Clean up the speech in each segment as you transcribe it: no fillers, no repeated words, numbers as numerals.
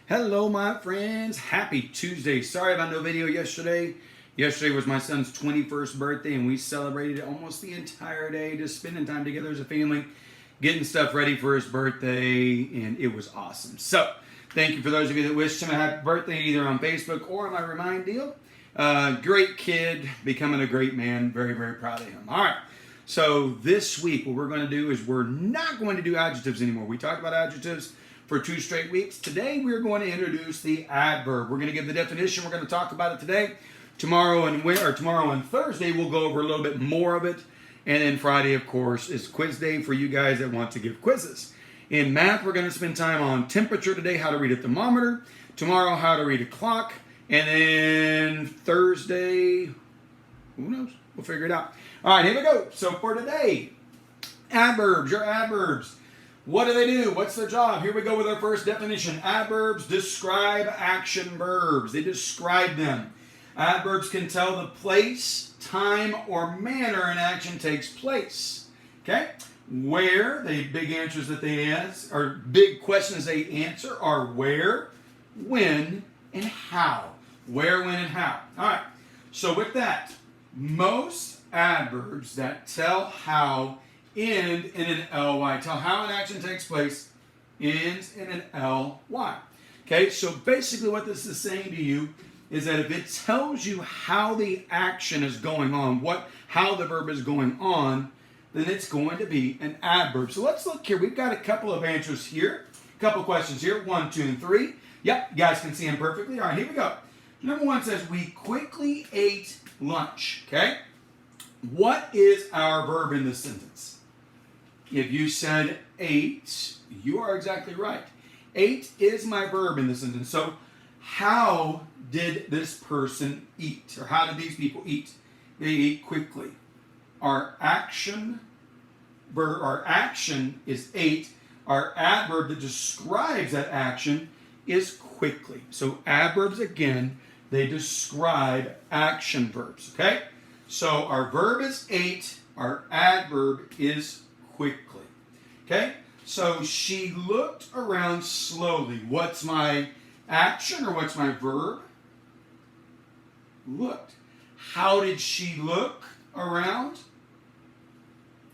Hello, my friends. Happy Tuesday. Sorry about no video yesterday. Yesterday was my son's 21st birthday, and we celebrated almost the entire day, just spending time together as a family, getting stuff ready for his birthday, and it was awesome. So, thank you for those of you that wished him a happy birthday, either on Facebook or my Remind deal. Great kid, becoming a great man. Very, very proud of him. All right. So, this week, what we're going to do is we're not going to do adjectives anymore. We talked about adjectives for 2 straight weeks. Today we're going to introduce the adverb. We're going to give the definition. We're going to talk about it today. Tomorrow and Thursday we'll go over a little bit more of it. And then Friday, of course, is quiz day for you guys that want to give quizzes. In math, we're going to spend time on temperature today, how to read a thermometer. Tomorrow, how to read a clock. And then Thursday, who knows? We'll figure it out. All right, here we go. So for today, adverbs, your adverbs. What do? What's their job? Here we go with our first definition. Adverbs describe action verbs. They describe them. Adverbs can tell the place, time, or manner an action takes place. Okay? Where, the big answers that they answer, or big questions they answer are where, when, and how. Where, when, and how. All right. So with that, most adverbs that tell how end in an ly. Tell how an action takes place ends in an ly. Okay, so basically what this is saying to you is that if it tells you how the action is going on, how the verb is going on, then it's going to be an adverb. So let's look here. We've got a couple of answers here, a couple of questions here, 1, 2, and 3. Yep, you guys can see them perfectly. All right, here we go. Number 1 says, we quickly ate lunch. Okay, what is our verb in this sentence? If you said ate, you are exactly right. Ate is my verb in this sentence. So how did this person eat? Or how did these people eat? They ate quickly. Our action is ate. Our adverb that describes that action is quickly. So adverbs, again, they describe action verbs. Okay? So our verb is ate. Our adverb is quickly. Okay? So she looked around slowly. What's my action or what's my verb? Looked. How did she look around?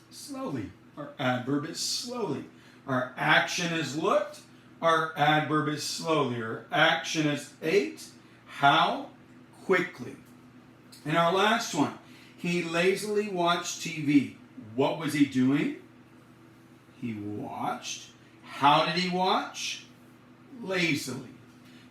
Slowly. Our adverb is slowly. Our action is looked. Our adverb is slowly. Our action is ate. How? Quickly. And our last one. He lazily watched TV. What was he doing? He watched. How did he watch? Lazily.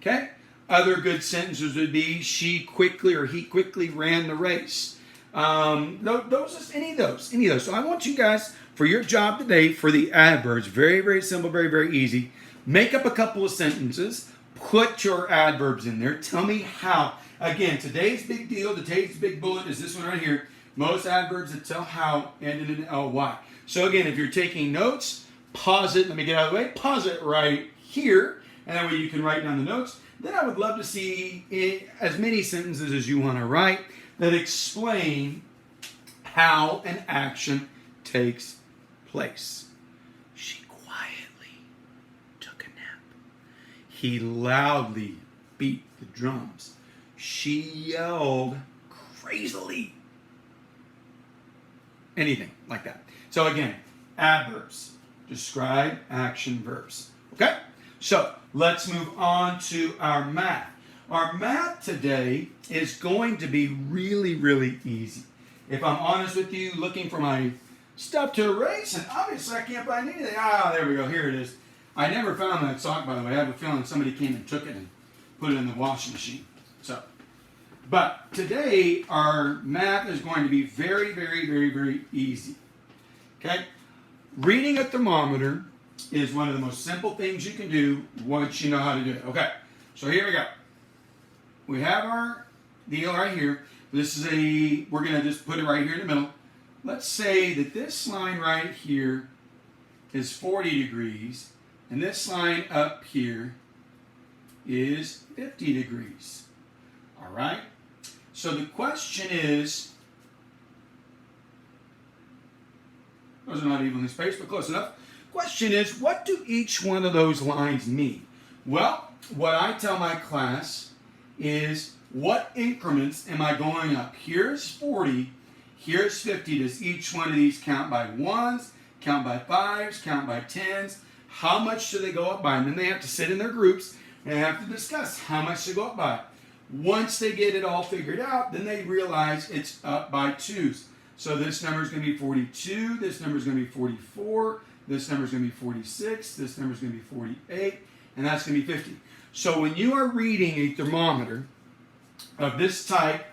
Okay? Other good sentences would be she quickly or he quickly ran the race. Any of those. So I want you guys, for your job today, for the adverbs, very, very simple, very, very easy. Make up a couple of sentences. Put your adverbs in there. Tell me how. Again, today's big deal, today's big bullet is this one right here. Most adverbs that tell how end in an ly. So again, if you're taking notes, pause it. Let me get out of the way. Pause it right here. And that way you can write down the notes. Then I would love to see as many sentences as you want to write that explain how an action takes place. She quietly took a nap. He loudly beat the drums. She yelled crazily. Anything like that. So again, adverbs describe action verbs. Okay? So let's move on to our math. Our math today is going to be really, really easy. If I'm honest with you, looking for my stuff to erase, and obviously I can't find anything. There we go. Here it is. I never found that sock, by the way. I have a feeling somebody came and took it and put it in the washing machine. But today, our math is going to be very, very, very, very easy. Okay? Reading a thermometer is one of the most simple things you can do once you know how to do it. Okay, so here we go. We have our deal right here. We're going to just put it right here in the middle. Let's say that this line right here is 40 degrees, and this line up here is 50 degrees. All right? So the question is, those are not evenly spaced, but close enough. Question is, what do each one of those lines mean? Well, what I tell my class is, what increments am I going up? Here's 40, here's 50. Does each one of these count by ones, count by fives, count by tens? How much do they go up by? And then they have to sit in their groups and have to discuss how much they go up by. Once they get it all figured out, then they realize it's up by twos. So this number is going to be 42, this number is going to be 44, this number is going to be 46, this number is going to be 48, and that's going to be 50. So when you are reading a thermometer of this type,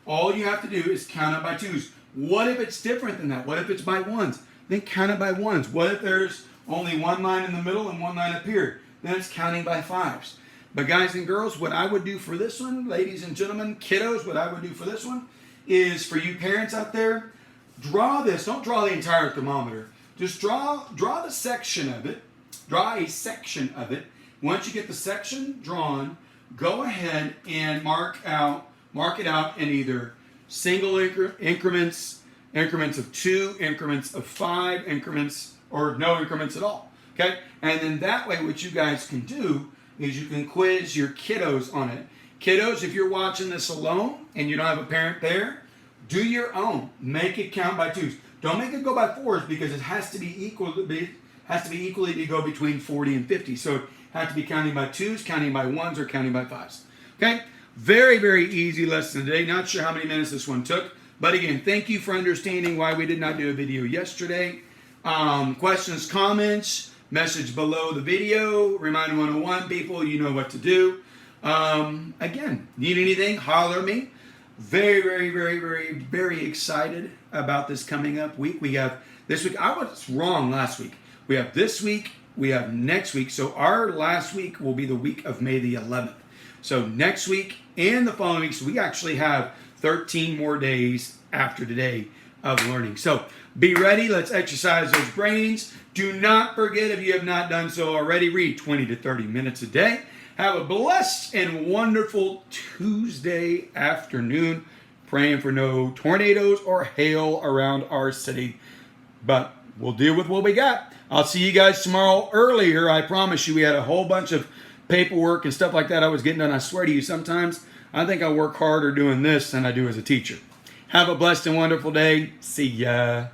all you have to do is count it by twos. What if it's different than that? What if it's by ones? Then count it by ones. What if there's only one line in the middle and one line up here? Then it's counting by fives. But guys and girls, what I would do for this one, ladies and gentlemen, kiddos, what I would do for this one is, for you parents out there, draw this. Don't draw the entire thermometer. Just draw the section of it. Draw a section of it. Once you get the section drawn, go ahead and mark it out in either single increments, increments of 2, increments of 5, increments, or no increments at all. Okay? And then that way, what you guys can do is you can quiz your kiddos on it. Kiddos, if you're watching this alone and you don't have a parent there, do your own. Make it count by twos. Don't make it go by fours, because it has to be equally to go between 40 and 50. So it has to be counting by twos, counting by ones, or counting by fives. Okay? Very, very easy lesson today. Not sure how many minutes this one took. But again, thank you for understanding why we did not do a video yesterday. Questions, comments, message below the video. Reminder 101, people, you know what to do. Again, need anything, holler at me. Very, very, very, very, very excited about this coming up week. We have this week. I was wrong last week. We have this week. We have next week. So our last week will be the week of May the 11th. So next week and the following week, so we actually have 13 more days after today of learning. So be ready. Let's exercise those brains. Do not forget, if you have not done so already, read 20 to 30 minutes a day. Have a blessed and wonderful Tuesday afternoon. Praying for no tornadoes or hail around our city. But we'll deal with what we got. I'll see you guys tomorrow earlier. I promise you, we had a whole bunch of paperwork and stuff like that I was getting done. I swear to you, sometimes I think I work harder doing this than I do as a teacher. Have a blessed and wonderful day. See ya.